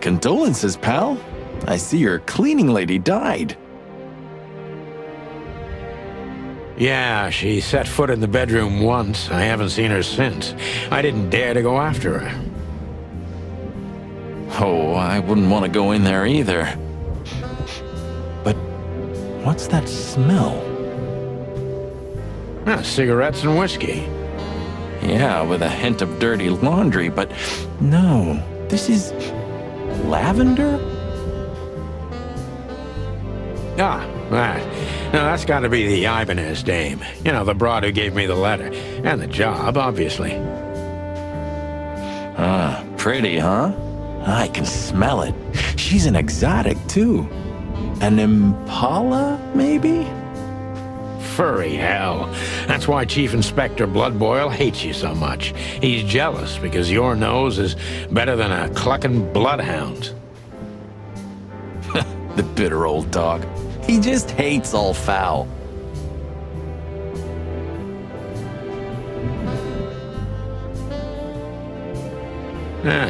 condolences, pal. I see your cleaning lady died. Yeah, she set foot in the bedroom once. I haven't seen her since. I didn't dare to go after her. Oh, I wouldn't want to go in there either. But what's that smell? Cigarettes and whiskey. Yeah, with a hint of dirty laundry, but no, this is lavender? That. No, that's got to be the Ibanez dame. You know, the broad who gave me the letter. And the job, obviously. Pretty, huh? I can smell it. She's an exotic, too. An impala, maybe? Furry hell. That's why Chief Inspector Bloodboil hates you so much. He's jealous because your nose is better than a clucking bloodhound. The bitter old dog. He just hates all foul.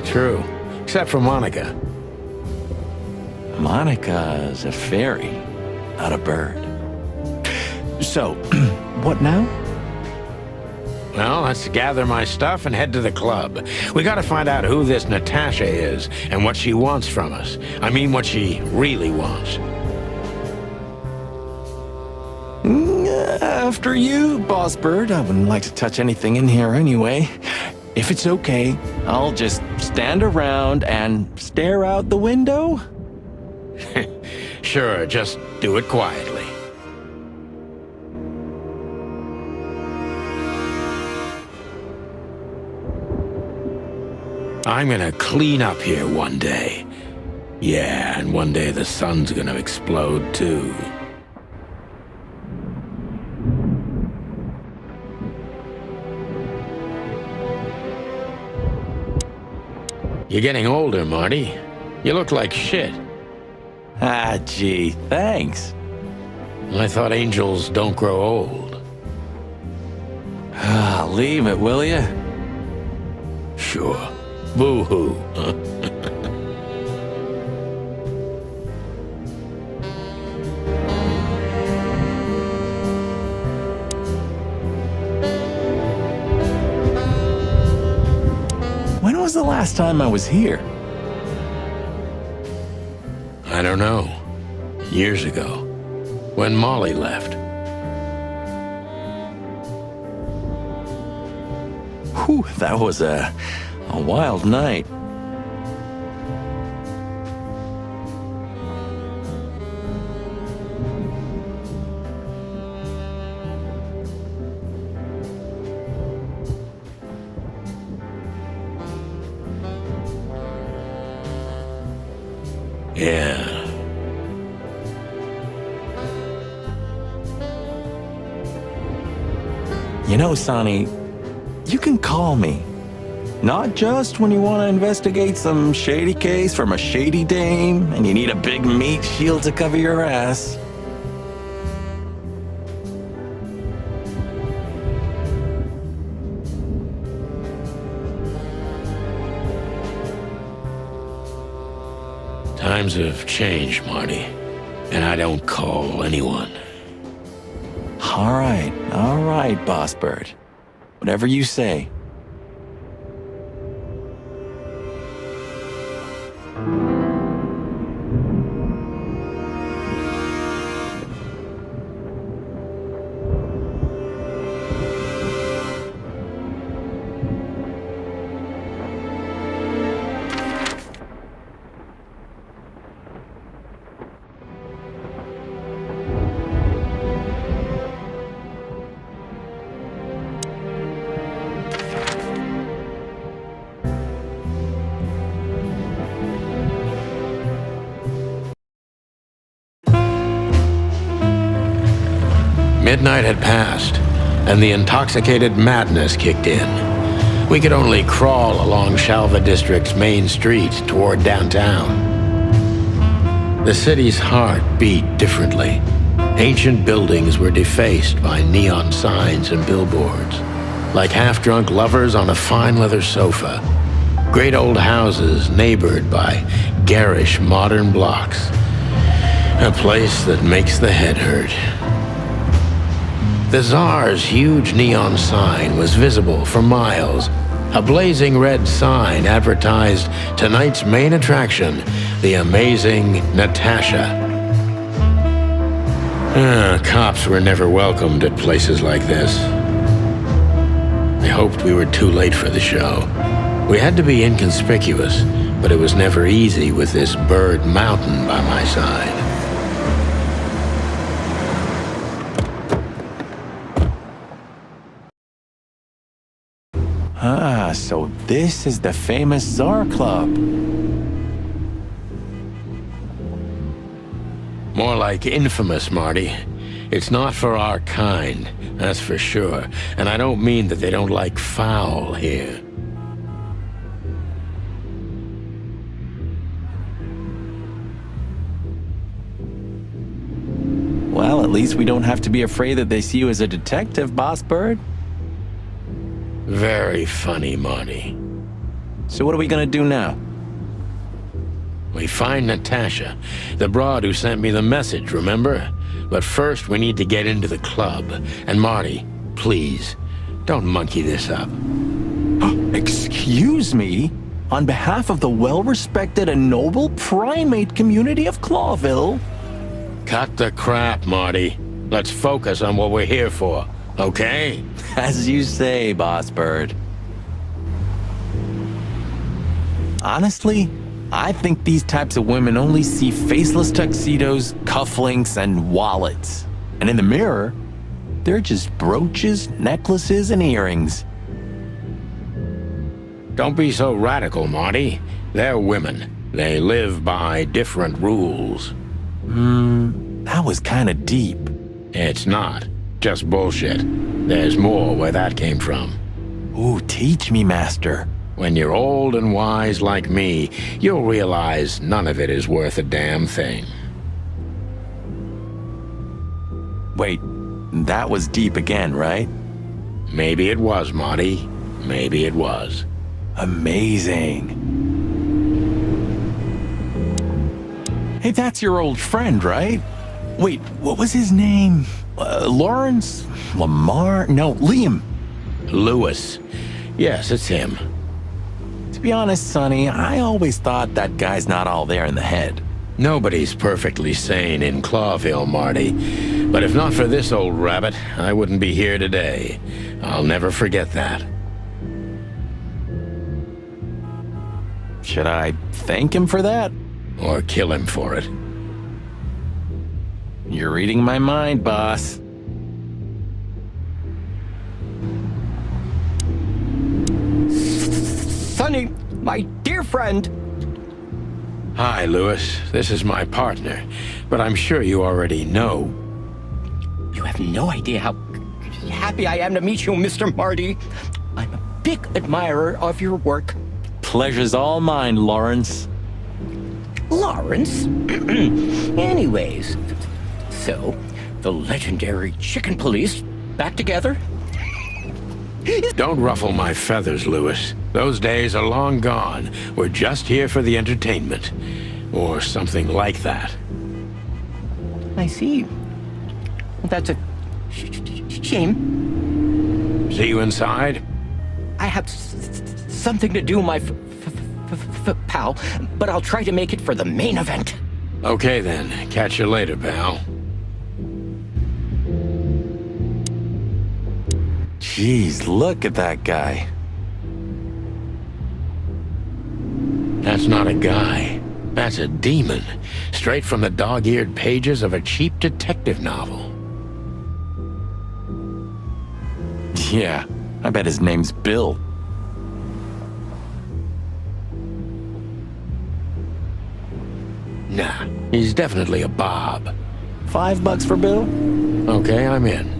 True. Except for Monica. Monica's a fairy, not a bird. So, what now? Well, let's gather my stuff and head to the club. We gotta find out who this Natasha is and what she wants from us. I mean, what she really wants. After you, Boss Bird. I wouldn't like to touch anything in here anyway. If it's okay, I'll just stand around and stare out the window? Sure, just do it quietly. I'm gonna clean up here one day. Yeah, and one day the sun's gonna explode too. You're getting older, Marty. You look like shit. Gee, thanks. I thought angels don't grow old. Leave it, will ya? Sure. Boo-hoo, huh? When was the last time I was here? I don't know. Years ago. When Molly left. Whew, that was a wild night. Yeah. You know, Sonny, you can call me. Not just when you want to investigate some shady case from a shady dame and you need a big meat shield to cover your ass. Times have changed, Marty, and I don't call anyone. All right, Boss Bird. Whatever you say. Midnight had passed, and the intoxicated madness kicked in. We could only crawl along Shalva District's main street toward downtown. The city's heart beat differently. Ancient buildings were defaced by neon signs and billboards, like half-drunk lovers on a fine leather sofa. Great old houses neighbored by garish modern blocks. A place that makes the head hurt. The Tsar's huge neon sign was visible for miles. A blazing red sign advertised tonight's main attraction, the amazing Natasha. Cops were never welcomed at places like this. I hoped we were too late for the show. We had to be inconspicuous, but it was never easy with this bird mountain by my side. Ah, so this is the famous Tsar Club. More like infamous, Marty. It's not for our kind, that's for sure. And I don't mean that they don't like foul here. Well, at least we don't have to be afraid that they see you as a detective, Boss Bird. Very funny, Marty. So what are we gonna do now? We find Natasha, the broad who sent me the message, remember? But first we need to get into the club. And Marty, please, don't monkey this up. Excuse me? On behalf of the well-respected and noble primate community of Clawville? Cut the crap, Marty. Let's focus on what we're here for, okay? As you say, Boss Bird. Honestly, I think these types of women only see faceless tuxedos, cufflinks, and wallets. And in the mirror, they're just brooches, necklaces, and earrings. Don't be so radical, Marty. They're women. They live by different rules. That was kinda deep. It's not. Just bullshit. There's more where that came from. Ooh, teach me, Master. When you're old and wise like me, you'll realize none of it is worth a damn thing. Wait, that was deep again, right? Maybe it was, Marty. Maybe it was. Amazing. Hey, that's your old friend, right? Wait, what was his name? Lawrence? Lamar? No, Liam. Lewis. Yes, it's him. To be honest, Sonny, I always thought that guy's not all there in the head. Nobody's perfectly sane in Clawville, Marty. But if not for this old rabbit, I wouldn't be here today. I'll never forget that. Should I thank him for that? Or kill him for it. You're reading my mind, boss. Sonny, my dear friend. Hi, Lewis. This is my partner. But I'm sure you already know. You have no idea how happy I am to meet you, Mr. Marty. I'm a big admirer of your work. Pleasure's all mine, Lawrence. Lawrence? Anyways, so, the legendary Chicken Police back together? Don't ruffle my feathers, Lewis. Those days are long gone. We're just here for the entertainment. Or something like that. I see. That's a shame. See you inside? I have something to do, my pal, but I'll try to make it for the main event. Okay then. Catch you later, pal. Jeez, look at that guy. That's not a guy. That's a demon. Straight from the dog-eared pages of a cheap detective novel. Yeah, I bet his name's Bill. Nah, he's definitely a Bob. $5 for Bill? Okay, I'm in.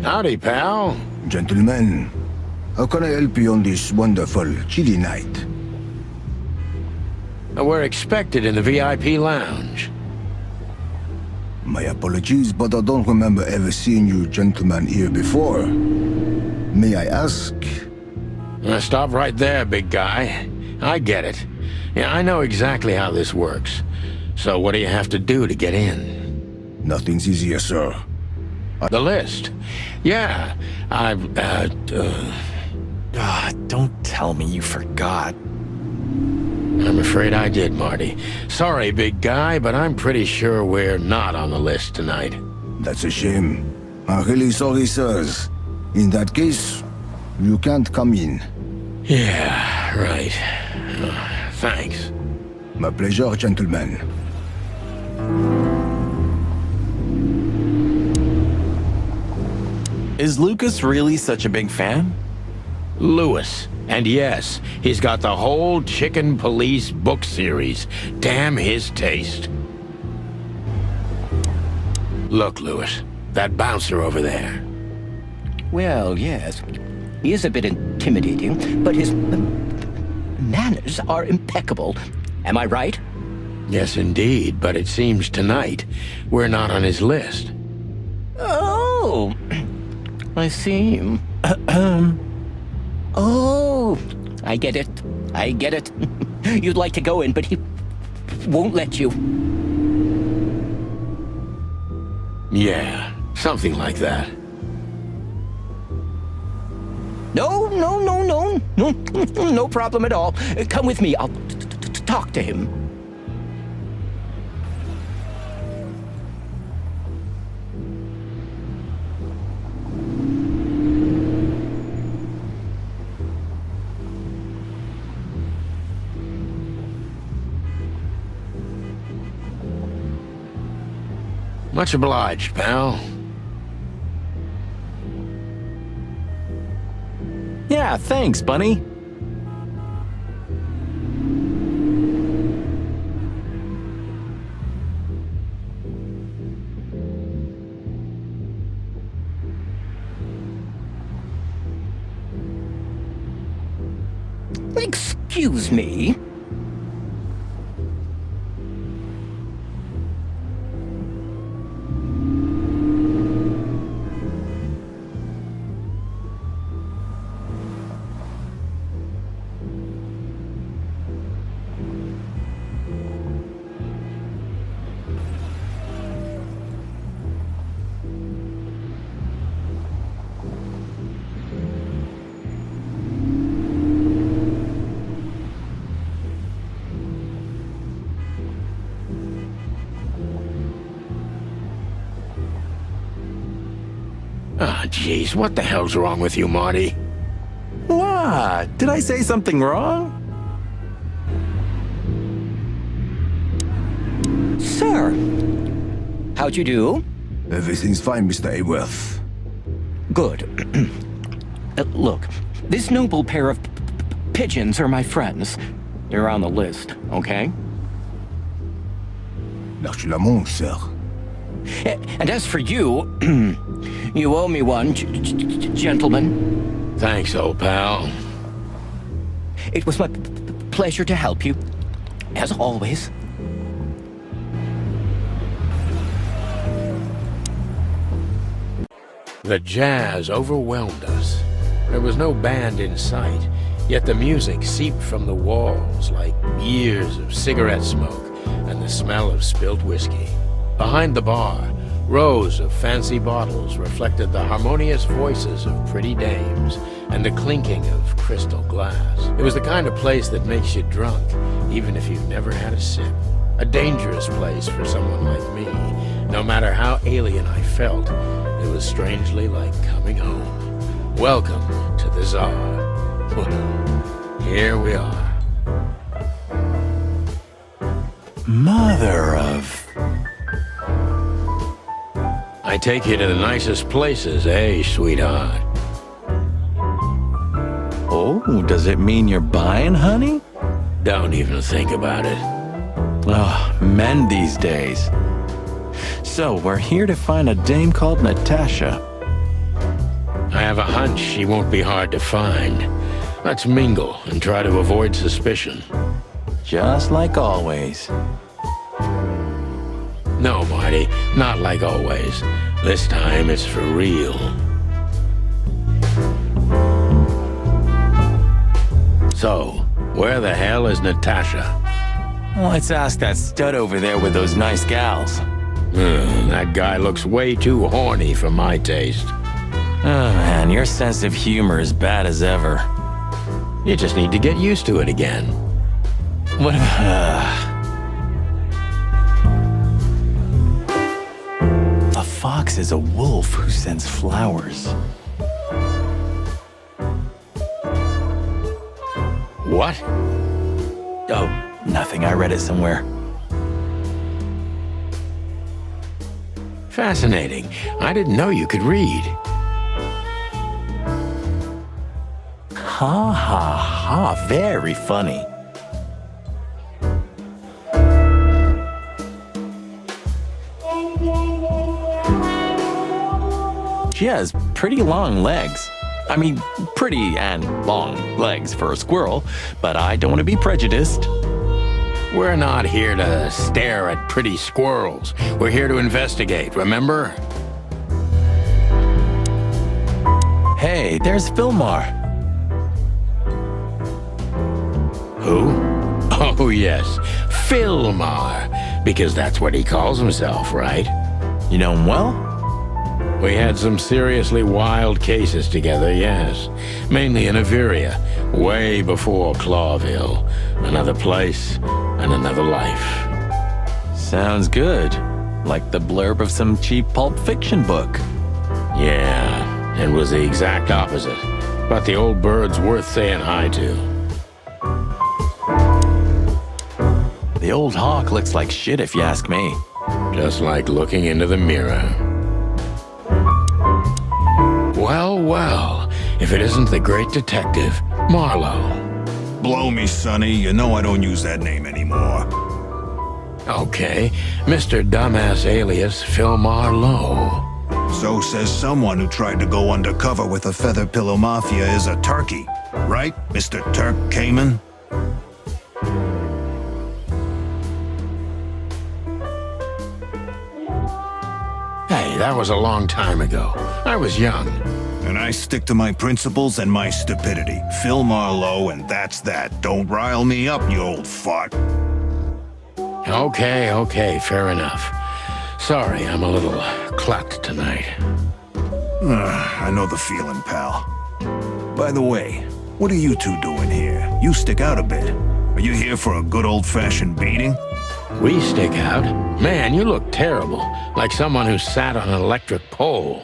Howdy, pal. Gentlemen, how can I help you on this wonderful, chilly night? We're expected in the VIP lounge. My apologies, but I don't remember ever seeing you gentlemen here before. May I ask? Stop right there, big guy. I get it. Yeah, I know exactly how this works. So what do you have to do to get in? Nothing's easier, sir. The list. Yeah, Don't tell me you forgot. I'm afraid I did, Marty. Sorry, big guy, but I'm pretty sure we're not on the list tonight. That's a shame. I'm really sorry, sirs. In that case, you can't come in. Yeah, right. Thanks. My pleasure, gentlemen. Is Lucas really such a big fan? Lewis. And yes, he's got the whole Chicken Police book series. Damn his taste. Look, Lewis, that bouncer over there. Well, yes. He is a bit intimidating, but his manners are impeccable. Am I right? Yes, indeed, but it seems tonight we're not on his list. Oh, I see. Oh, I get it. I get it. You'd like to go in, but he won't let you. Yeah, something like that. No, no, no, no, no, no problem at all. Come with me. I'll talk to him. Much obliged, pal. Yeah, thanks, Bunny. Excuse me. Ah, jeez, what the hell's wrong with you, Marty? What? Did I say something wrong? Sir, how'd you do? Everything's fine, Mr. Ayworth. Good. Look, this noble pair of pigeons are my friends. They're on the list, okay? L'arche-la-montre, sir. And as for you, you owe me one, gentlemen. Thanks, old pal. It was my pleasure to help you, as always. The jazz overwhelmed us. There was no band in sight, yet the music seeped from the walls like years of cigarette smoke and the smell of spilled whiskey. Behind the bar, rows of fancy bottles reflected the harmonious voices of pretty dames and the clinking of crystal glass. It was the kind of place that makes you drunk, even if you've never had a sip. A dangerous place for someone like me. No matter how alien I felt, it was strangely like coming home. Welcome to the Tsar. Well, here we are. Mother of... I take you to the nicest places, eh, sweetheart? Oh, does it mean you're buying, honey? Don't even think about it. Oh, men these days. So, we're here to find a dame called Natasha. I have a hunch she won't be hard to find. Let's mingle and try to avoid suspicion. Just like always. No, Marty, not like always. This time it's for real. So, where the hell is Natasha? Let's ask that stud over there with those nice gals. That guy looks way too horny for my taste. Oh man, your sense of humor is bad as ever. You just need to get used to it again. What A fox is a wolf who sends flowers. What? Oh, nothing. I read it somewhere. Fascinating. I didn't know you could read. Ha ha ha, very funny. She has pretty long legs. I mean, pretty and long legs for a squirrel, but I don't want to be prejudiced. We're not here to stare at pretty squirrels. We're here to investigate, remember? Hey, there's Fillmar. Who? Oh, yes. Fillmar. Because that's what he calls himself, right? You know him well? We had some seriously wild cases together, yes. Mainly in Averia, way before Clawville. Another place and another life. Sounds good. Like the blurb of some cheap pulp fiction book. Yeah, it was the exact opposite. But the old bird's worth saying hi to. The old hawk looks like shit if you ask me. Just like looking into the mirror. Well, well, if it isn't the great detective, Marlowe. Blow me, Sonny. You know I don't use that name anymore. Okay, Mr. Dumbass alias Fillmar Lowe. So says someone who tried to go undercover with a feather pillow mafia is a turkey. Right, Mr. Turk Cayman? Hey, that was a long time ago. I was young. And I stick to my principles and my stupidity. Phil Marlowe, and that's that. Don't rile me up, you old fart. Okay, fair enough. Sorry, I'm a little clucked tonight. I know the feeling, pal. By the way, what are you two doing here? You stick out a bit. Are you here for a good old-fashioned beating? We stick out? Man, you look terrible. Like someone who sat on an electric pole.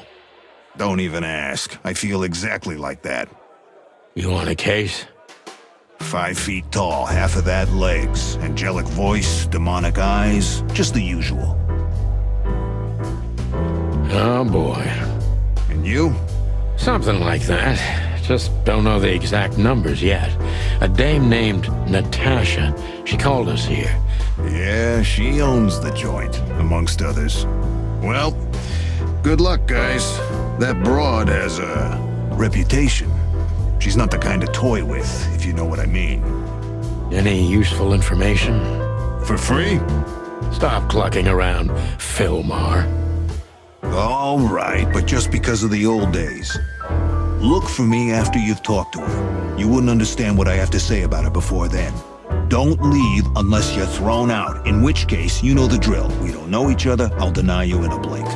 Don't even ask. I feel exactly like that. You want a case? 5 feet tall, half of that legs, angelic voice, demonic eyes, just the usual. Oh boy. And you? Something like that. Just don't know the exact numbers yet. A dame named Natasha. She called us here. Yeah, she owns the joint, amongst others. Well, good luck, guys. That broad has a reputation. She's not the kind to toy with, if you know what I mean. Any useful information? For free? Stop clucking around, Fillmar. All right, but just because of the old days. Look for me after you've talked to her. You wouldn't understand what I have to say about her before then. Don't leave unless you're thrown out, in which case, you know the drill. We don't know each other, I'll deny you in a blink.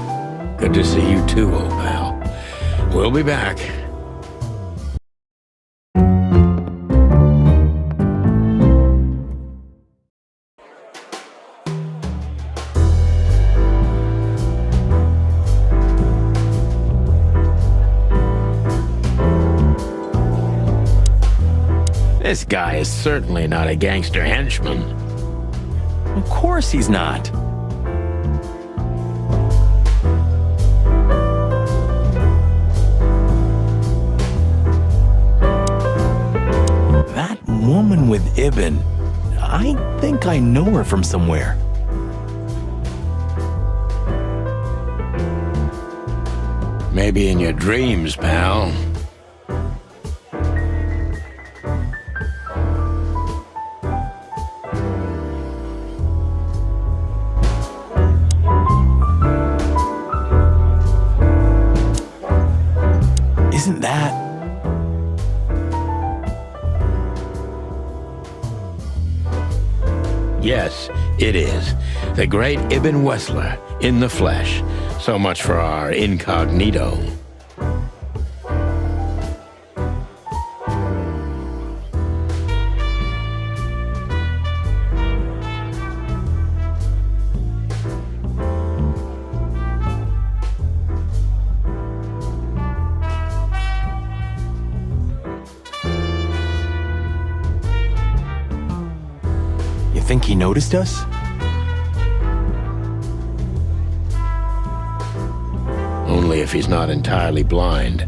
Good to see you too, old pal. We'll be back. This guy is certainly not a gangster henchman. Of course he's not. That woman with Ibn, I think I know her from somewhere. Maybe in your dreams, pal. Isn't that... Yes, it is. The great Ibn Wessler, in the flesh. So much for our incognito. You think he noticed us? Only if he's not entirely blind.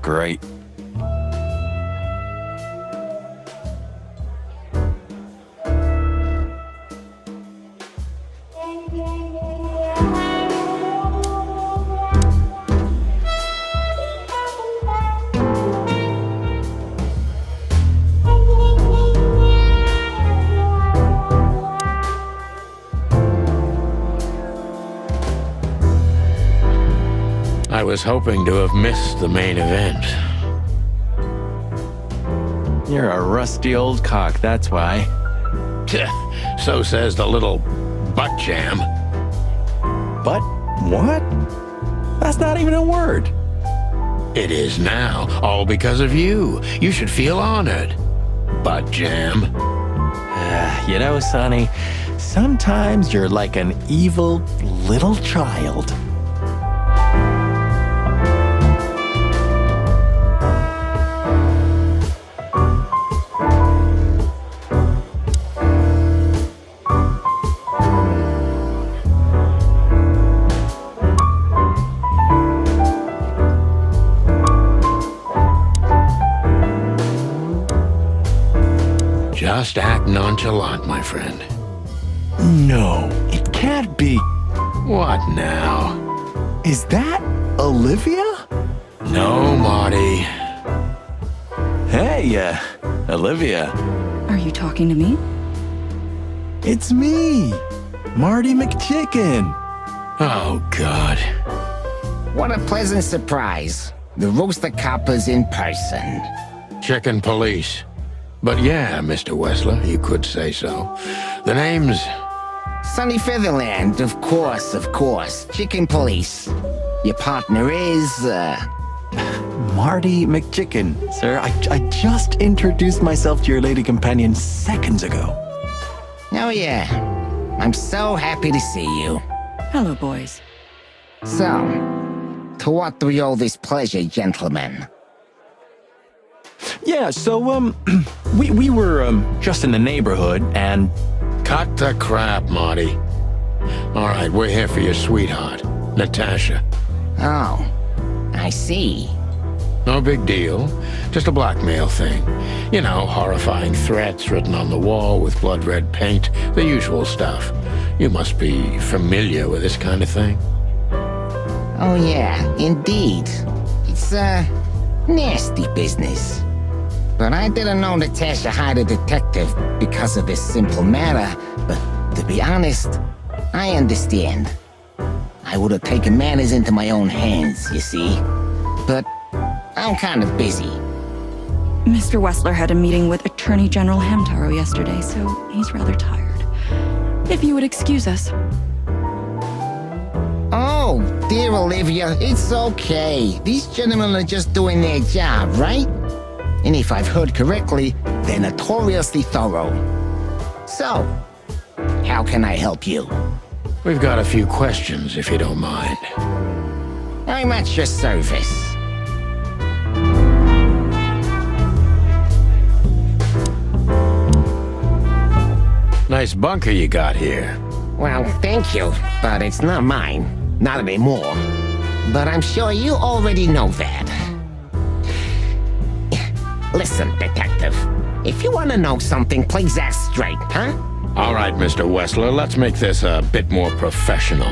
Great. I was hoping to have missed the main event. You're a rusty old cock, that's why. So says the little butt jam. But what? That's not even a word. It is now, all because of you. You should feel honored. Butt jam. You know, Sonny, sometimes you're like an evil little child. Just act nonchalant, my friend. No, it can't be. What now? Is that Olivia? No, Marty. Hey, Olivia. Are you talking to me? It's me, Marty McChicken. Oh, God. What a pleasant surprise. The Rooster Copper's in person. Chicken police. But yeah, Mr. Wessler, you could say so. The name's... Sunny Featherland, of course, of course. Chicken police. Your partner is, Marty McChicken, sir. I just introduced myself to your lady companion seconds ago. Oh yeah. I'm so happy to see you. Hello, boys. So, to what do we owe this pleasure, gentlemen? Yeah, so, we were, just in the neighborhood, and... Cut the crap, Marty. All right, we're here for your sweetheart, Natasha. Oh, I see. No big deal. Just a blackmail thing. You know, horrifying threats written on the wall with blood-red paint. The usual stuff. You must be familiar with this kind of thing. Oh yeah, indeed. It's, nasty business. But I didn't know Natasha hired a detective because of this simple matter. But to be honest, I understand. I would have taken matters into my own hands, you see. But I'm kind of busy. Mr. Wessler had a meeting with Attorney General Hamtaro yesterday, so he's rather tired. If you would excuse us. Oh, dear Olivia, it's okay. These gentlemen are just doing their job, right? And if I've heard correctly, they're notoriously thorough. So, how can I help you? We've got a few questions, if you don't mind. I'm at your service. Nice bunker you got here. Well, thank you, but it's not mine. Not anymore. But I'm sure you already know that. Listen, detective. If you want to know something, please ask straight, huh? All right, Mr. Wessler, let's make this a bit more professional.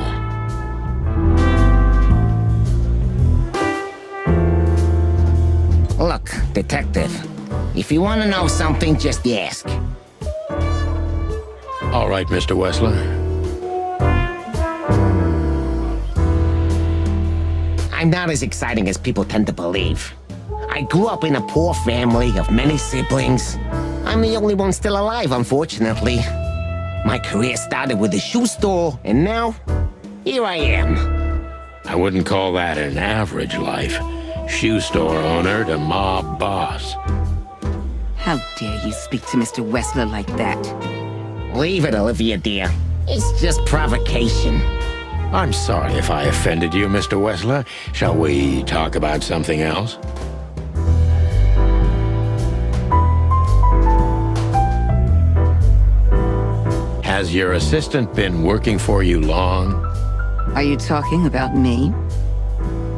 detective. If you want to know something, just ask. All right, Mr. Wessler. I'm not as exciting as people tend to believe. I grew up in a poor family of many siblings. I'm the only one still alive, unfortunately. My career started with a shoe store, and now, here I am. I wouldn't call that an average life. Shoe store owner to mob boss. How dare you speak to Mr. Wessler like that? Leave it, Olivia, dear. It's just provocation. I'm sorry if I offended you, Mr. Wessler. Shall we talk about something else? Has your assistant been working for you long? Are you talking about me?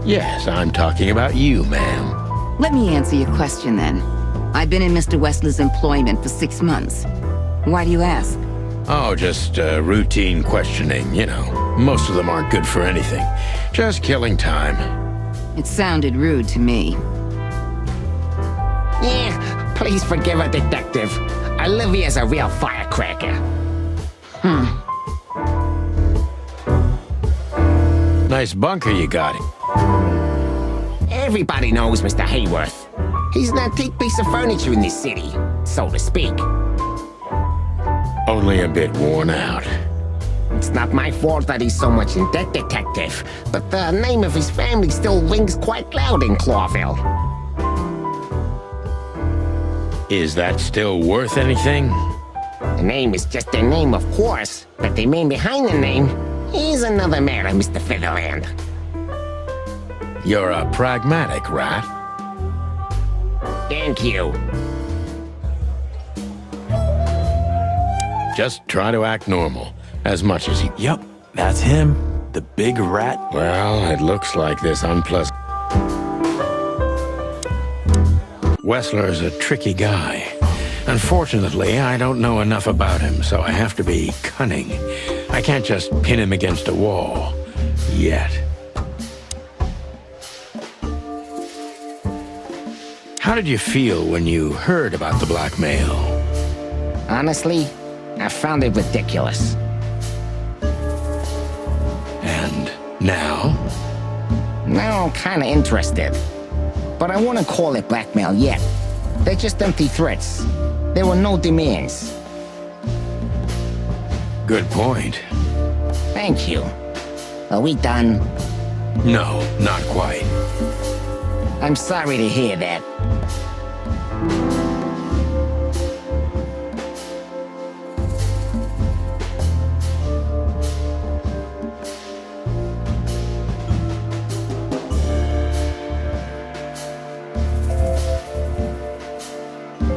Yes, I'm talking about you, ma'am. Let me answer your question then. I've been in Mr. Wessler's employment for 6 months. Why do you ask? Oh, just routine questioning, you know. Most of them aren't good for anything. Just killing time. It sounded rude to me. Yeah, please forgive her, detective. Olivia's a real firecracker. Nice bunker you got. Everybody knows Mr. Hayworth. He's an antique piece of furniture in this city, so to speak. Only a bit worn out. It's not my fault that he's so much in debt, detective, but the name of his family still rings quite loud in Clawville. Is that still worth anything? The name is just their name, of course, but the man behind the name is another matter, Mr. Featherland. You're a pragmatic rat. Thank you. Just try to act normal, as much as you... Yep, that's him. The big rat. Well, it looks like this unpleasant... Wessler's a tricky guy. Unfortunately, I don't know enough about him, so I have to be cunning. I can't just pin him against a wall. Yet. How did you feel when you heard about the blackmail? Honestly, I found it ridiculous. And now? Now I'm kinda interested. But I wouldn't call it blackmail yet. They're just empty threats. There were no demands. Good point. Thank you. Are we done? No, not quite. I'm sorry to hear that.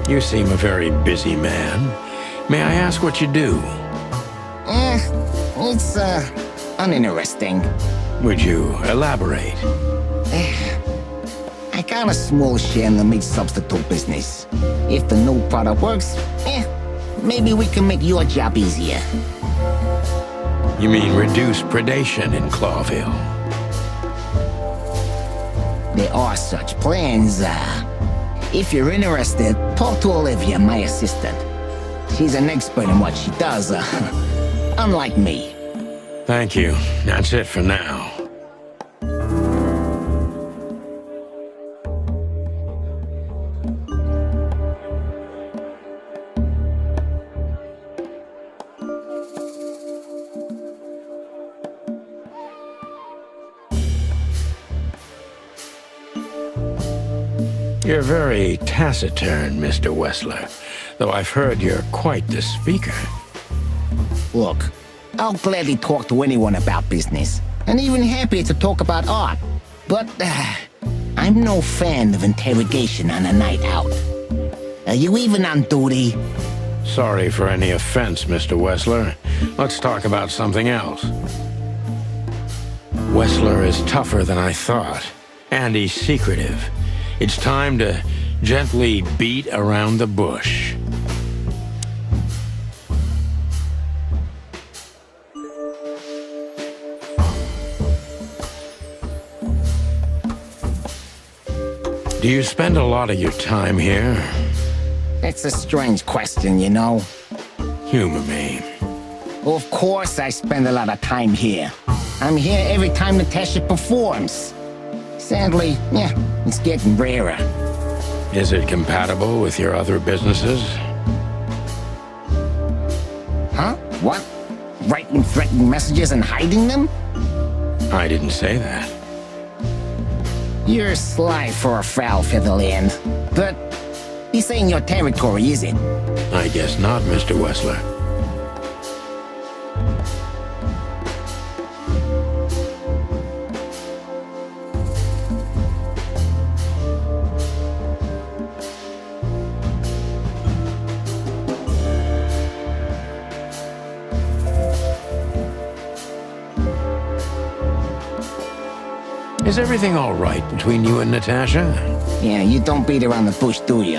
You seem a very busy man. May I ask what you do? It's, uninteresting. Would you elaborate? I got a small share in the meat substitute business. If the new product works, maybe we can make your job easier. You mean reduce predation in Clawville? There are such plans, If you're interested, talk to Olivia, my assistant. She's an expert in what she does, unlike me. Thank you. That's it for now. You're very taciturn, Mr. Wessler, though I've heard you're quite the speaker. Look, I'll gladly talk to anyone about business, and even happier to talk about art. But, I'm no fan of interrogation on a night out. Are you even on duty? Sorry for any offense, Mr. Wessler. Let's talk about something else. Wessler is tougher than I thought, and he's secretive. It's time to gently beat around the bush. Do you spend a lot of your time here? That's a strange question, you know. Humor me. Of course I spend a lot of time here. I'm here every time Natasha performs. Sadly, yeah, it's getting rarer. Is it compatible with your other businesses? Huh? What? Writing threatening messages and hiding them? I didn't say that. You're sly for a foul featherland. But this ain't your territory, is it? I guess not, Mr. Wessler. Is everything all right between you and Natasha? Yeah, you don't beat around the bush, do you?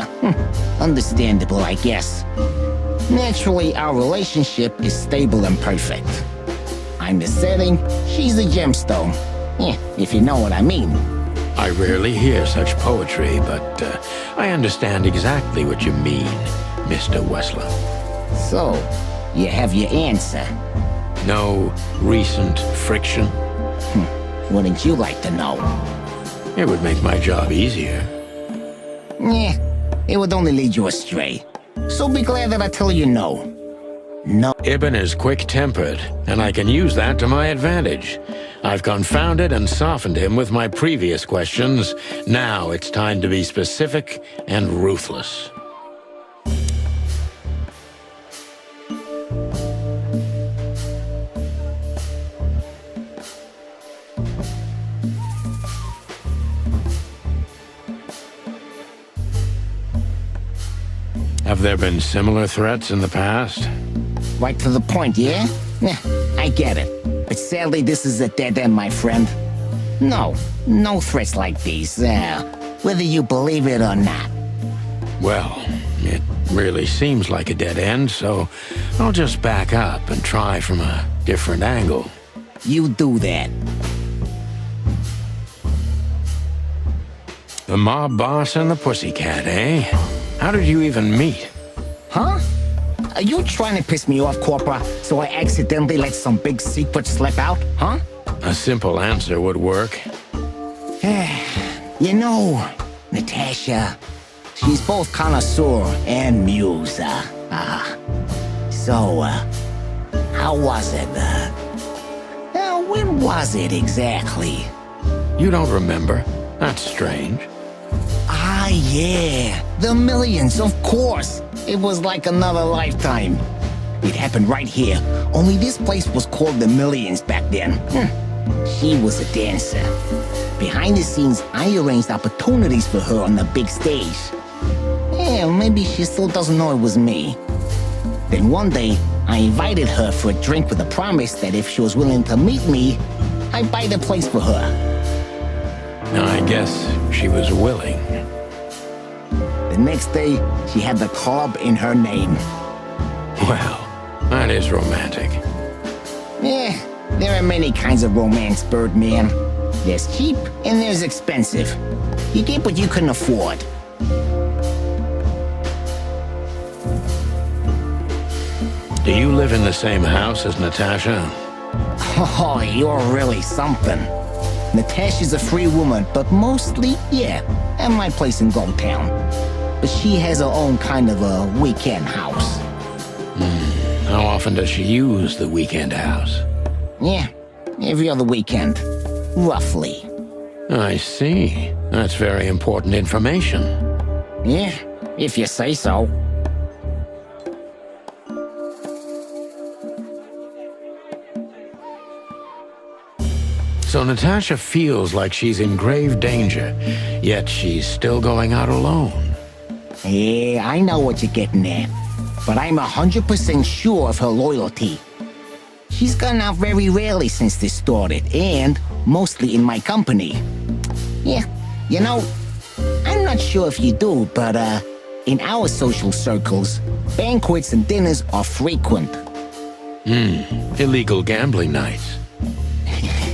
Understandable, I guess. Naturally, our relationship is stable and perfect. I'm the setting, she's the gemstone. Yeah, if you know what I mean. I rarely hear such poetry, but I understand exactly what you mean, Mr. Wessler. So, you have your answer. No recent friction? Wouldn't you like to know? It would make my job easier. Yeah, it would only lead you astray. So be glad that I tell you no. No. Ibn is quick-tempered, and I can use that to my advantage. I've confounded and softened him with my previous questions. Now it's time to be specific and ruthless. Have there been similar threats in the past? Right to the point, yeah? Yeah, I get it. But sadly, this is a dead end, my friend. No threats like these, whether you believe it or not. Well, it really seems like a dead end, so I'll just back up and try from a different angle. You do that. The mob boss and the pussycat, eh? How did you even meet? Huh? Are you trying to piss me off, Corpora, so I accidentally let some big secret slip out, huh? A simple answer would work. You know, Natasha, she's both connoisseur and muse. So, how was it? When was it exactly? You don't remember? That's strange. Ah, yeah. The millions, of course. It was like another lifetime. It happened right here. Only this place was called the Millions back then. She was a dancer. Behind the scenes, I arranged opportunities for her on the big stage. Yeah, maybe she still doesn't know it was me. Then one day, I invited her for a drink with a promise that if she was willing to meet me, I'd buy the place for her. I guess she was willing. The next day, she had the club in her name. Well, that is romantic. Yeah, there are many kinds of romance, Birdman. There's cheap and there's expensive. You get what you can afford. Do you live in the same house as Natasha? Oh, you're really something. Natasha's a free woman, but mostly, yeah, at my place in Goldtown. But she has her own kind of a weekend house. How often does she use the weekend house? Yeah, every other weekend. Roughly. I see. That's very important information. Yeah, if you say so. So Natasha feels like she's in grave danger, yet she's still going out alone. Yeah, I know what you're getting at. But I'm 100% sure of her loyalty. She's gone out very rarely since this started, and mostly in my company. Yeah, you know, I'm not sure if you do, but in our social circles, banquets and dinners are frequent. Illegal gambling nights.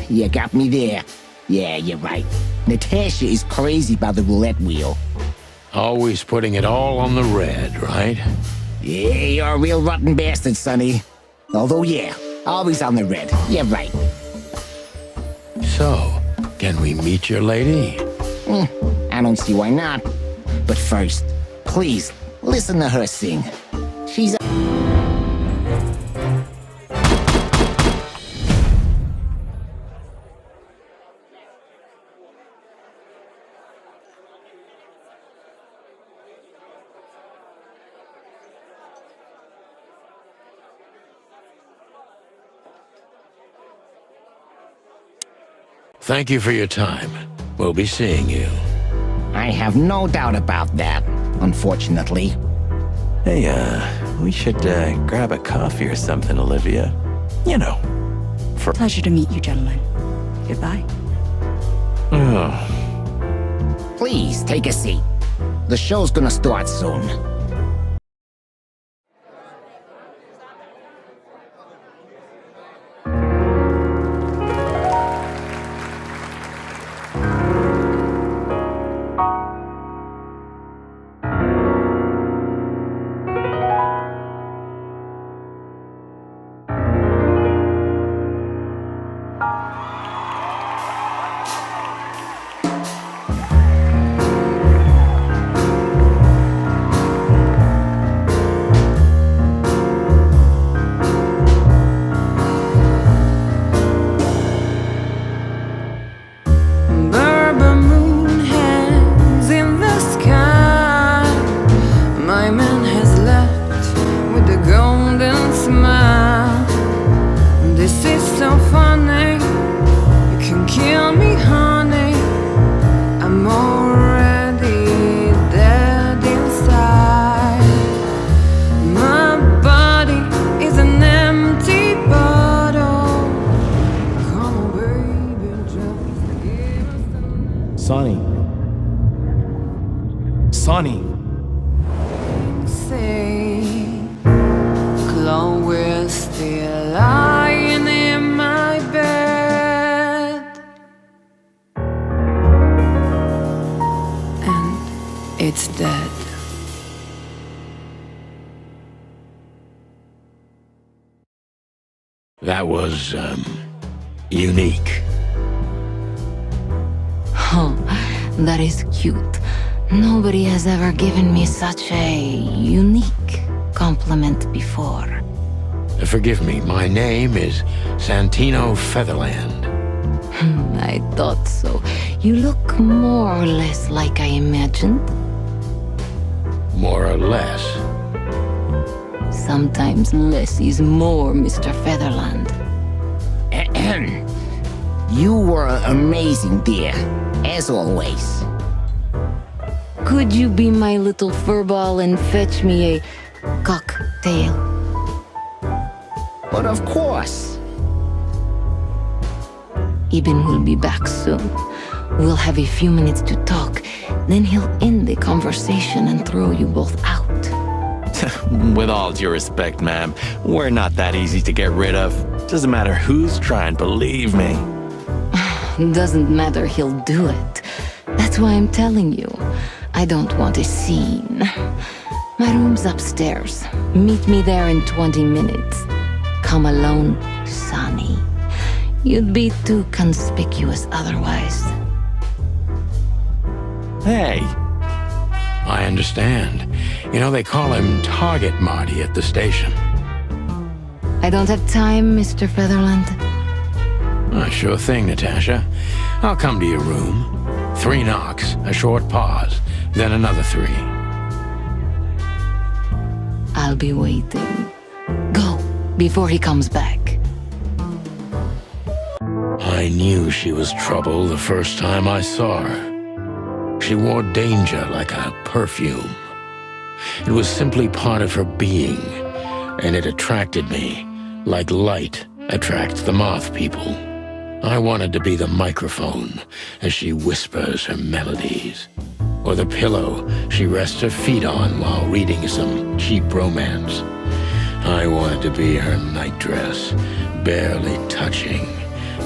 You got me there. Yeah, you're right. Natasha is crazy by the roulette wheel. Always putting it all on the red, right? Yeah, you're a real rotten bastard, Sonny. Although, yeah, always on the red. Yeah, right. So, can we meet your lady? I don't see why not. But first, please, listen to her sing. She's... Thank you for your time. We'll be seeing you. I have no doubt about that, unfortunately. Hey, we should grab a coffee or something, Olivia. You know, for... Pleasure to meet you, gentlemen. Goodbye. Please, take a seat. The show's gonna start soon. Sonny. Say, Chloe's still lying in my bed, and it's dead. That was, unique. Oh, that is cute. Nobody has ever given me such a unique compliment before. Forgive me, my name is Santino Featherland. I thought so. You look more or less like I imagined. More or less. Sometimes less is more, Mr. Featherland. You were amazing, dear, as always. Could you be my little furball and fetch me a cocktail? But of course. Ibn will be back soon. We'll have a few minutes to talk. Then he'll end the conversation and throw you both out. With all due respect, ma'am, we're not that easy to get rid of. Doesn't matter who's trying, believe me. Doesn't matter, he'll do it. That's why I'm telling you. I don't want a scene. My room's upstairs. Meet me there in 20 minutes. Come alone, Sonny. You'd be too conspicuous otherwise. Hey. I understand. You know, they call him Target Marty at the station. I don't have time, Mr. Featherland. Sure thing, Natasha. I'll come to your room. 3 knocks, a short pause, then another 3. I'll be waiting. Go, before he comes back. I knew she was trouble the first time I saw her. She wore danger like a perfume. It was simply part of her being, and it attracted me, like light attracts the moth people. I wanted to be the microphone as she whispers her melodies, or the pillow she rests her feet on while reading some cheap romance. I wanted to be her nightdress, barely touching,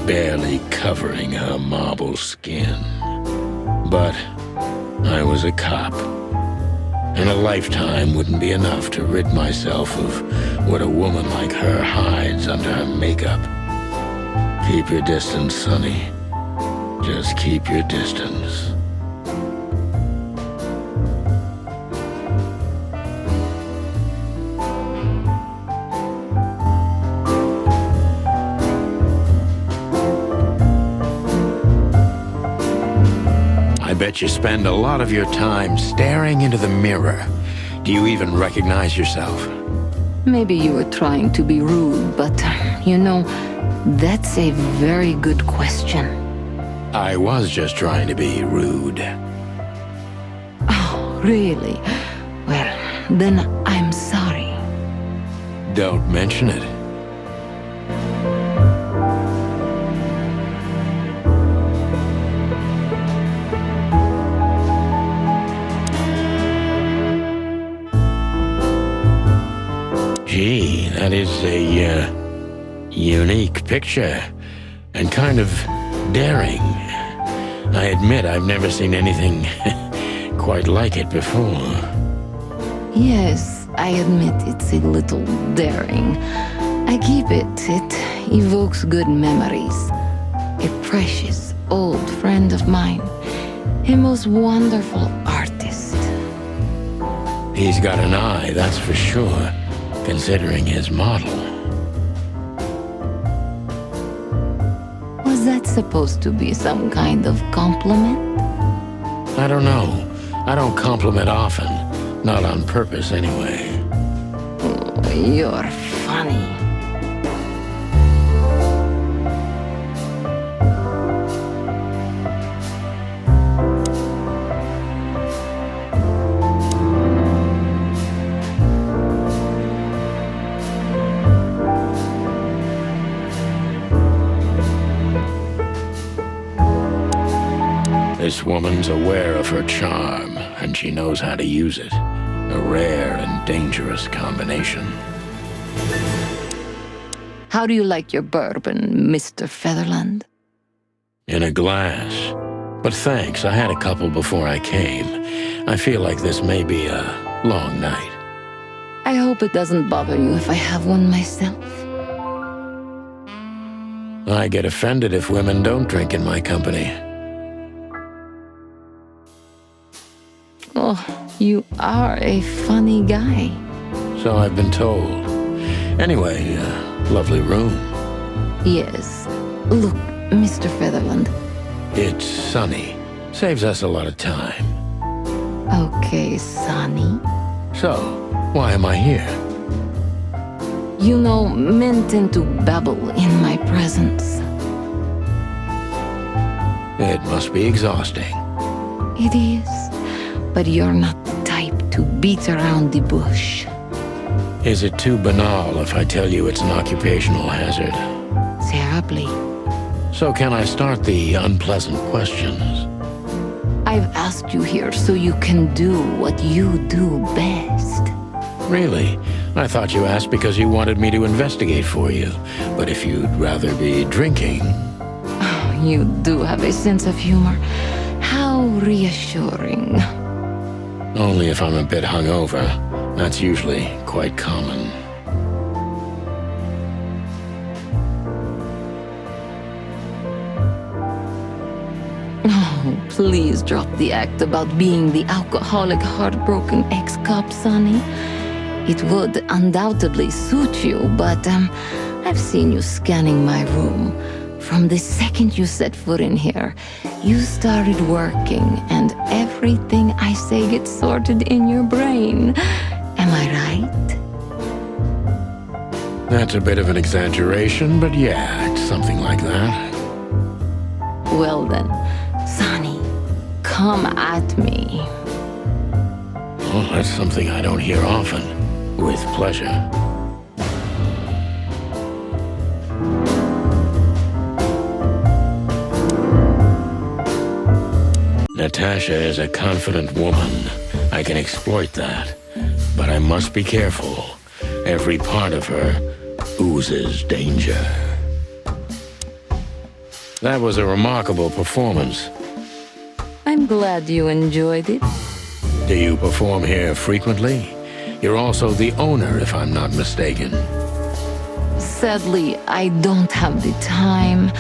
barely covering her marble skin. But I was a cop, and a lifetime wouldn't be enough to rid myself of what a woman like her hides under her makeup. Keep your distance, Sonny. Just keep your distance. I bet you spend a lot of your time staring into the mirror. Do you even recognize yourself? Maybe you were trying to be rude, but, that's a very good question. I was just trying to be rude. Oh, really? Well, then I'm sorry. Don't mention it. Gee, that is a unique picture, and kind of daring. I admit I've never seen anything quite like it before. Yes, I admit it's a little daring. I keep it. It evokes good memories. A precious old friend of mine. A most wonderful artist. He's got an eye, that's for sure, considering his model. Was that supposed to be some kind of compliment? I don't know. I don't compliment often. Not on purpose, anyway. Oh, you're funny. This woman's aware of her charm, and she knows how to use it. A rare and dangerous combination. How do you like your bourbon, Mr. Featherland? In a glass. But thanks, I had a couple before I came. I feel like this may be a long night. I hope it doesn't bother you if I have one myself. I get offended if women don't drink in my company. Oh, you are a funny guy. So I've been told. Anyway, lovely room. Yes. Look, Mr. Featherland. It's sunny. Saves us a lot of time. Okay, Sonny. So, why am I here? You know, men tend to babble in my presence. It must be exhausting. It is. But you're not the type to beat around the bush. Is it too banal if I tell you it's an occupational hazard? Terribly. So can I start the unpleasant questions? I've asked you here so you can do what you do best. Really? I thought you asked because you wanted me to investigate for you. But if you'd rather be drinking... Oh, you do have a sense of humor. How reassuring. Only if I'm a bit hungover. That's usually quite common. Oh, please drop the act about being the alcoholic, heartbroken ex-cop, Sonny. It would undoubtedly suit you, but I've seen you scanning my room. From the second you set foot in here, you started working, and everything I say gets sorted in your brain. Am I right? That's a bit of an exaggeration, but yeah, it's something like that. Well then, Sonny, come at me. Well, that's something I don't hear often. With pleasure. Natasha is a confident woman. I can exploit that. But I must be careful. Every part of her oozes danger. That was a remarkable performance. I'm glad you enjoyed it. Do you perform here frequently? You're also the owner, if I'm not mistaken. Sadly, I don't have the time,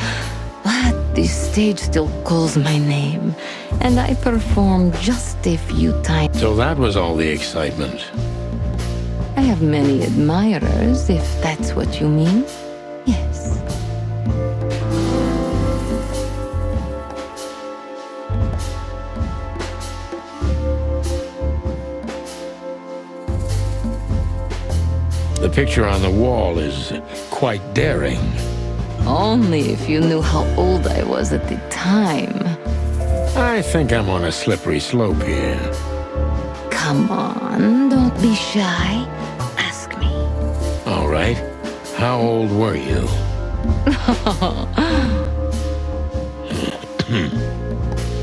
but the stage still calls my name, and I perform just a few times. So that was all the excitement. I have many admirers, if that's what you mean. Yes. The picture on the wall is quite daring. Only if you knew how old I was at the time. I think I'm on a slippery slope here. Come on, don't be shy. Ask me. All right. How old were you?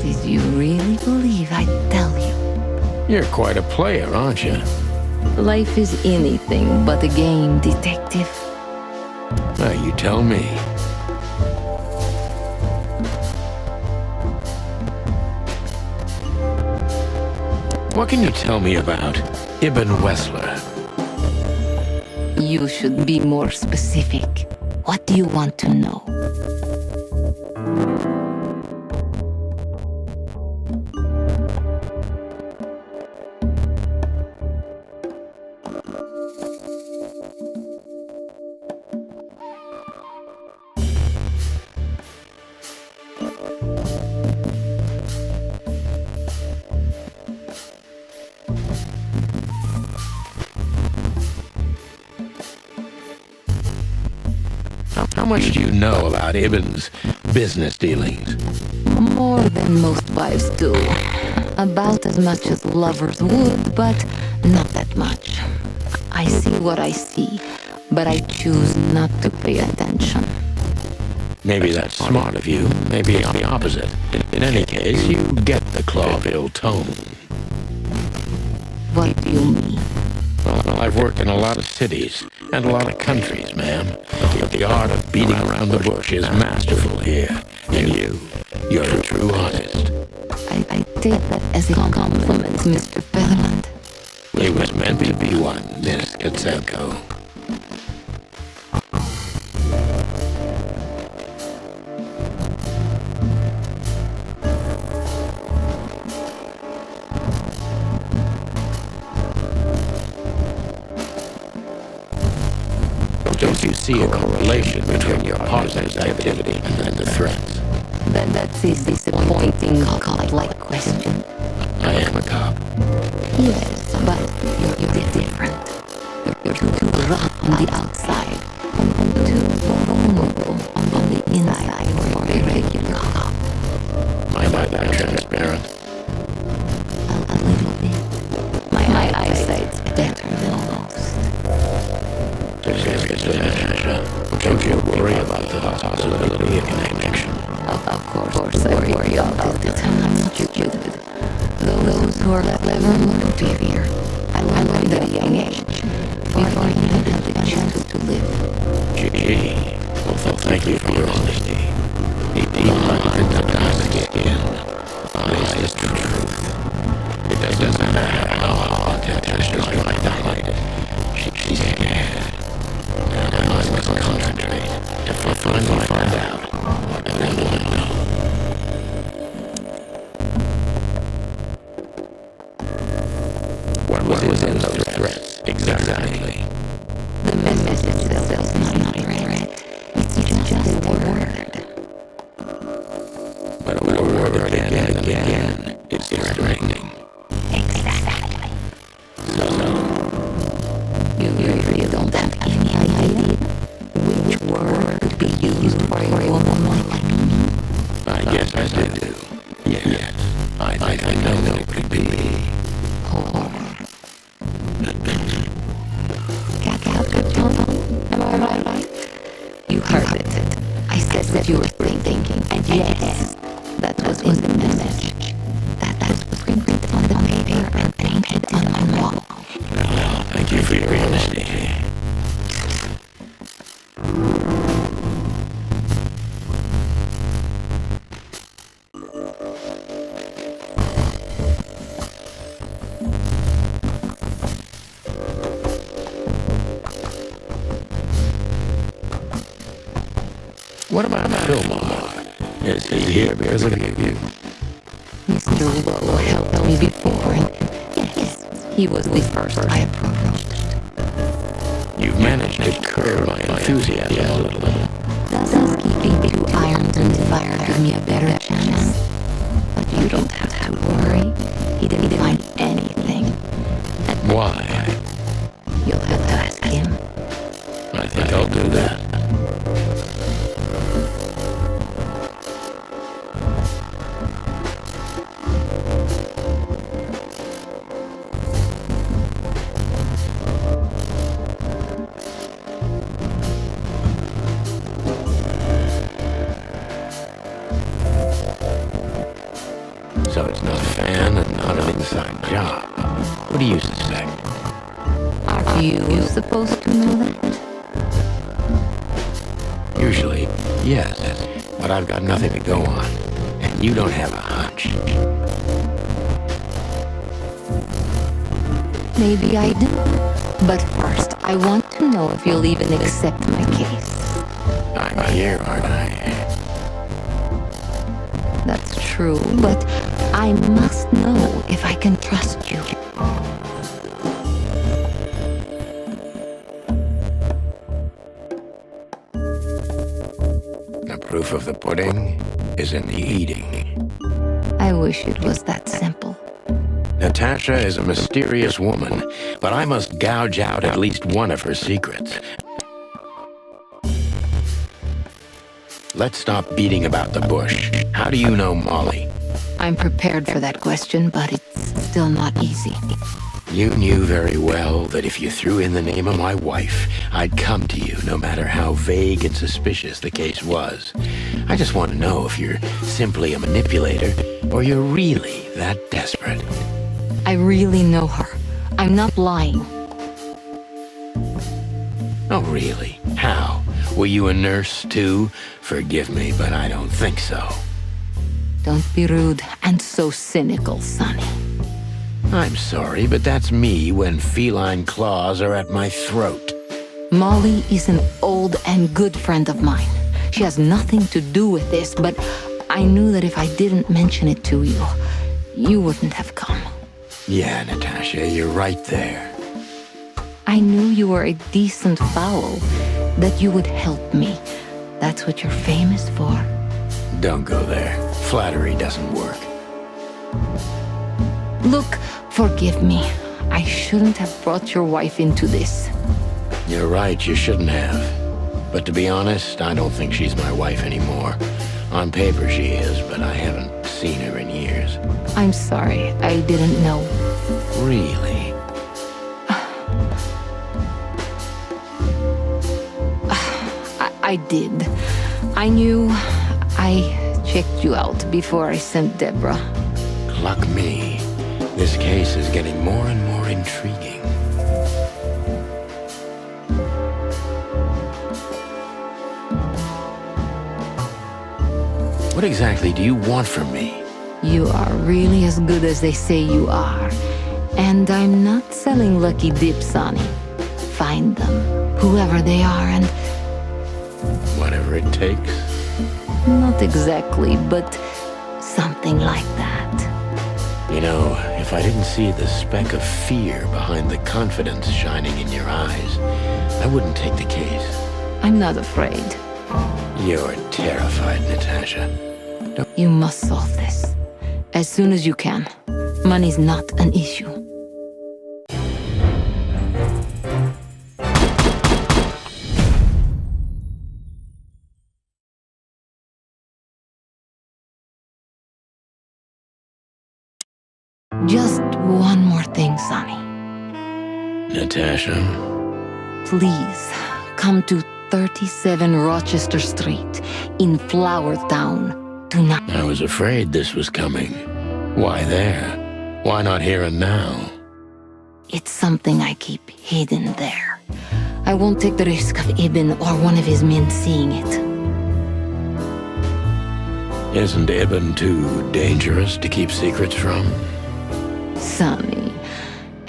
Did you really believe I'd tell you? You're quite a player, aren't you? Life is anything but a game, detective. Now, you tell me. What can you tell me about Ibn Wessler? You should be more specific. What do you want to know? How much do you know about Ibn's business dealings? More than most wives do. About as much as lovers would, but not that much. I see what I see, but I choose not to pay attention. Maybe that's smart of you. Maybe the opposite. In any case, you get the Clawville tone. What do you mean? Well, I've worked in a lot of cities and a lot of countries, ma'am. But the art of beating around the bush is masterful here. And you're a true artist. I take that as a compliment, Mr. Featherland. It was meant to be one, Miss Katsenko. Don't you see a correlation between your partner's activity and the threats? That's a disappointing cop-like question. I am a cop. Yes, but you're different. You're too rough on the outside, too vulnerable on the inside for a regular cop. Am I that transparent? A little bit. My eyesight's better than most. Don't you worry about the possibility of a connection? Of course I worry about it. I'm not stupid. Those who are clever learn to fear. I learned at a young age, before I had the chance to live. Gee, well, thank you for your honesty. Even sometimes again, honest is the truth. It doesn't matter how hard temptations might hide it. She's scared. Now I must concentrate to finally find out what I want to know. What was in those threats exactly? The message itself is not a threat. It's just a word. But a word again and again is threatening. Exactly. So, you really don't have any idea which word could be used for a woman like me? I guess I do. Yes, I think I know what it could be. Whore. Am I right? You heard it. I said that you were thinking, and yes, that was in the message. That was printed on the paper and painted on my wall. Well, thank you for your honesty. What about Fillmore? Is he here because of you? Mr. Lowe helped me before, and yes, he was the first I approached. You've managed to curb my enthusiasm a little. Does keeping 2 irons in the fire give me a better chance? But you don't have to worry. He didn't find anything. Why? You'll have to ask him. I think I'll do that. So it's not a fan and not an inside job. What do you suspect? Are you supposed to know that? Usually, yes, but I've got nothing to go on, and you don't have a hunch. Maybe I do. But first, I want to know if you'll even accept my case. I'm here, aren't I? That's true, but I must know if I can trust you. The proof of the pudding is in the eating. I wish it was that simple. Natasha is a mysterious woman, but I must gouge out at least one of her secrets. Let's stop beating about the bush. How do you know Molly? I'm prepared for that question, but it's still not easy. You knew very well that if you threw in the name of my wife, I'd come to you no matter how vague and suspicious the case was. I just want to know if you're simply a manipulator or you're really that desperate. I really know her. I'm not lying. Oh, really? How? Were you a nurse, too? Forgive me, but I don't think so. Don't be rude and so cynical, Sonny. I'm sorry, but that's me when feline claws are at my throat. Molly is an old and good friend of mine. She has nothing to do with this, but I knew that if I didn't mention it to you, you wouldn't have come. Yeah, Natasha, you're right there. I knew you were a decent fowl, that you would help me. That's what you're famous for. Don't go there. Flattery doesn't work. Look, forgive me. I shouldn't have brought your wife into this. You're right, you shouldn't have. But to be honest, I don't think she's my wife anymore. On paper she is, but I haven't seen her in years. I'm sorry, I didn't know. Really? I did. I knew. I checked you out before I sent Deborah. Luck me. This case is getting more and more intriguing. What exactly do you want from me? You are really as good as they say you are. And I'm not selling lucky dips, Sonny. Find them, whoever they are, and... Whatever it takes. Not exactly, but something like that. You know, if I didn't see the speck of fear behind the confidence shining in your eyes, I wouldn't take the case. I'm not afraid. You're terrified, Natasha. You must solve this. As soon as you can. Money's not an issue. Just one more thing, Sonny. Natasha? Please, come to 37 Rochester Street in Flower Town tonight. I was afraid this was coming. Why there? Why not here and now? It's something I keep hidden there. I won't take the risk of Ibn or one of his men seeing it. Isn't Ibn too dangerous to keep secrets from? Sonny,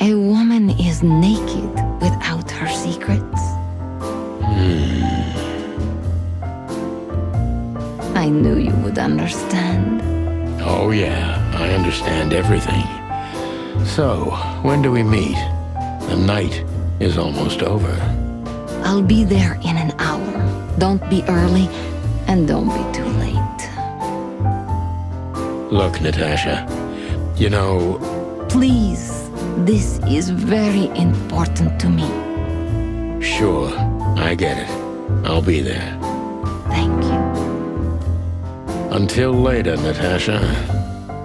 a woman is naked without her secrets. I knew you would understand. Oh, yeah, I understand everything. So, when do we meet? The night is almost over. I'll be there in an hour. Don't be early, and don't be too late. Look, Natasha, you know, Please, this is very important to me. sure, I get it. I'll be there. Thank you. Until later, Natasha.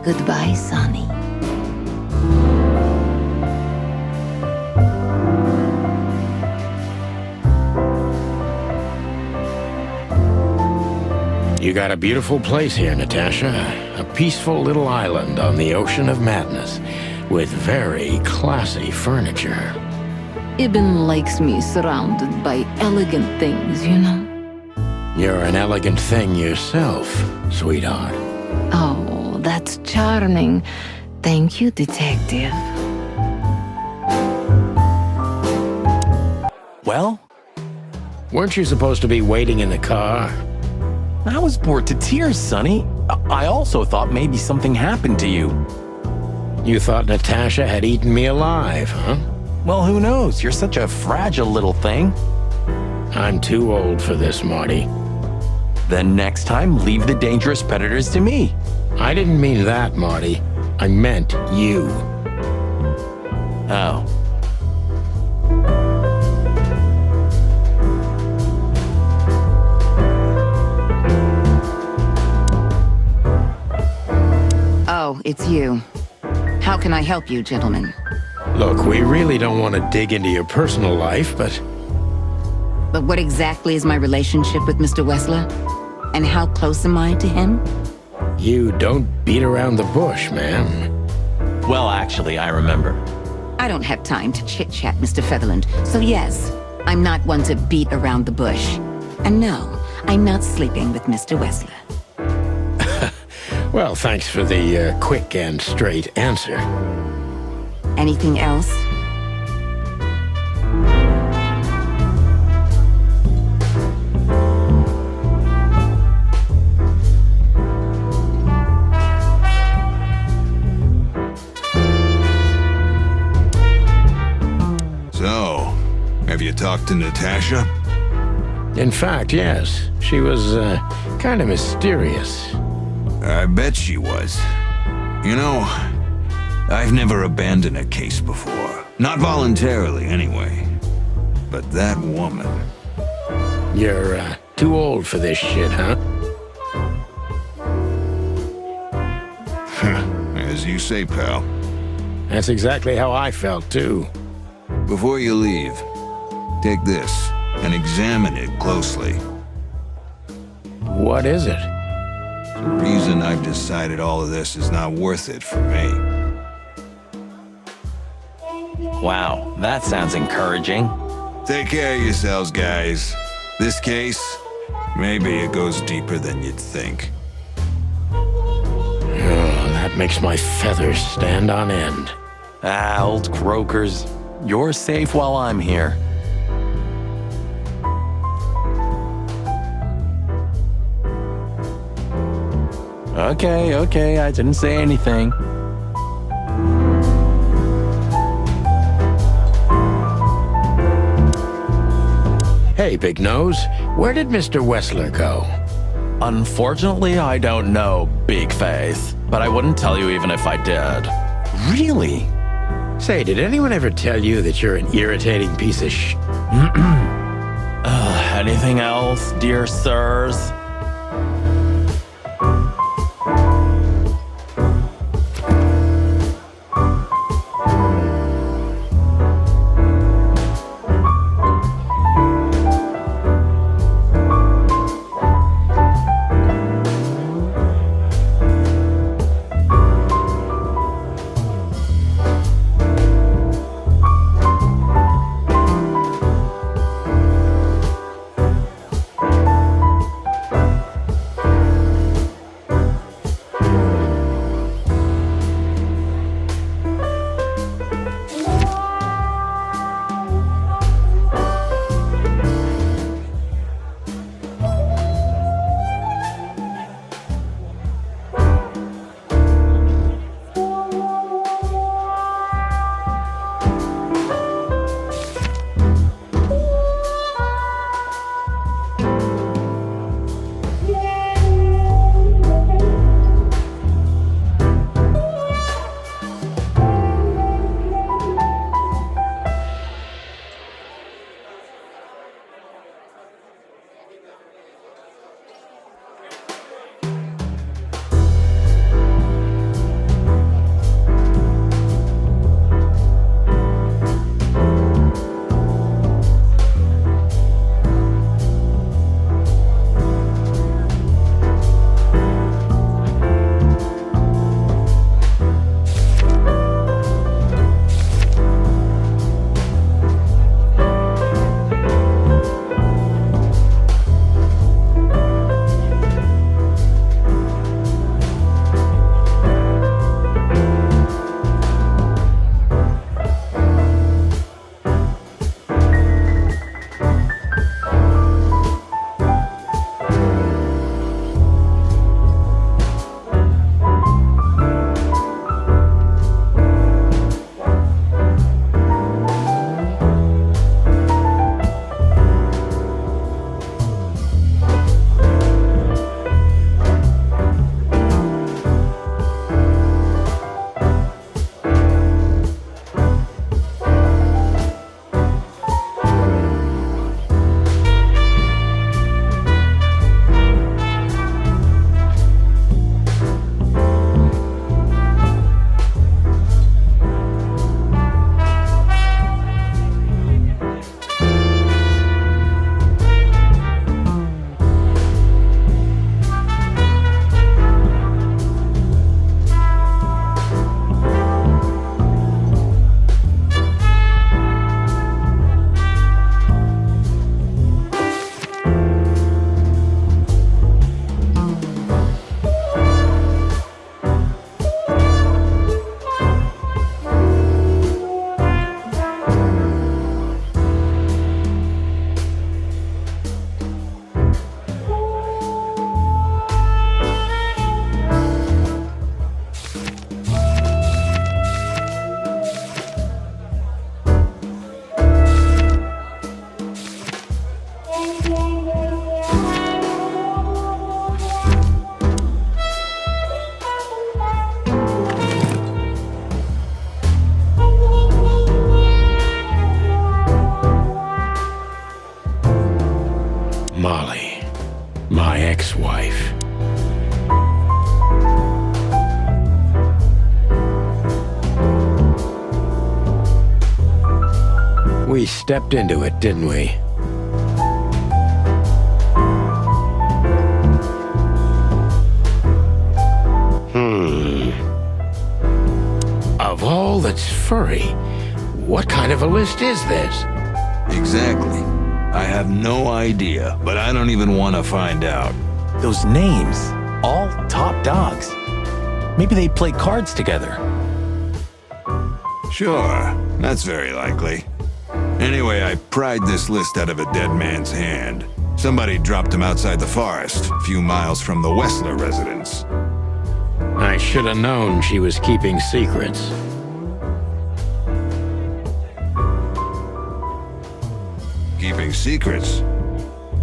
Goodbye, Sonny. You got a beautiful place here, Natasha. A peaceful little island on the ocean of madness, with very classy furniture. Ibn likes me surrounded by elegant things, you know? You're an elegant thing yourself, sweetheart. Oh, that's charming. Thank you, detective. Well, Weren't you supposed to be waiting in the car? I was bored to tears, Sonny. I also thought maybe something happened to you. You thought Natasha had eaten me alive, huh? Well, who knows? You're such a fragile little thing. I'm too old for this, Marty. Then next time, leave the dangerous predators to me. I didn't mean that, Marty. I meant you. Oh. Oh, it's you. How can I help you, gentlemen? Look, we really don't want to dig into your personal life, but But what exactly is my relationship with Mr. Wessler? And how close am I to him? you don't beat around the bush, man. Well, actually, I remember. I don't have time to chit-chat, Mr. Featherland. So yes, I'm not one to beat around the bush. And no, I'm not sleeping with Mr. Wessler. Well, thanks for the quick and straight answer. Anything else? So, have you talked to Natasha? In fact, yes. She was kind of mysterious. I bet she was. You know, I've never abandoned a case before. Not voluntarily, anyway. But that woman... You're too old for this shit, huh? As you say, pal. That's exactly how I felt, too. Before you leave, take this and examine it closely. What is it? The reason I've decided all of this is not worth it for me. Wow, that sounds encouraging. Take care of yourselves, guys. This case, maybe it goes deeper than you'd think. Oh, that makes my feathers stand on end. Ah, old croakers. You're safe while I'm here. Okay, I didn't say anything. Hey, Big Nose, where did Mr. Wessler go? Unfortunately, I don't know, Big Face. But I wouldn't tell you even if I did. Really? Say, did anyone ever tell you that you're an irritating piece of Anything else, dear sirs? We stepped into it, didn't we? Of all that's furry, what kind of a list is this? Exactly. I have no idea, but I don't even want to find out. Those names, all top dogs. Maybe they play cards together. Sure, that's very likely. Anyway, I pried this list out of a dead man's hand. Somebody dropped him outside the forest, a few miles from the Wessler residence. I should have known she was keeping secrets. Keeping secrets?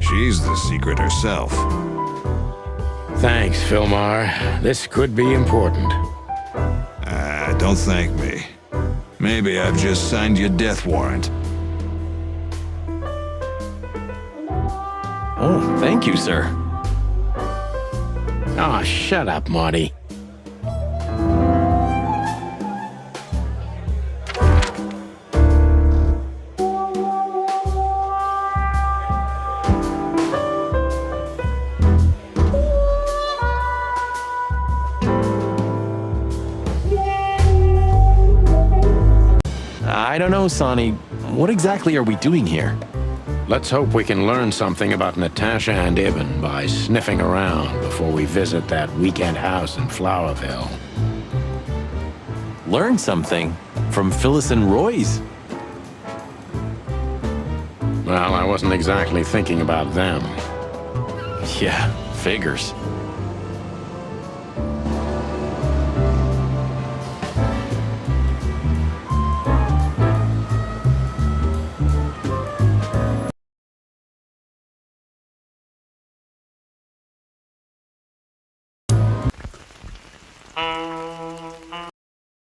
She's the secret herself. Thanks, Filmar. This could be important. Don't thank me. Maybe I've just signed your death warrant. Oh, thank you, sir. Oh, shut up, Marty. I don't know, Sonny. What exactly are we doing here? Let's hope we can learn something about Natasha and Ibn by sniffing around before we visit that weekend house in Flowerville. Learn something from Phyllis and Roy's. Well, I wasn't exactly thinking about them. Yeah, figures.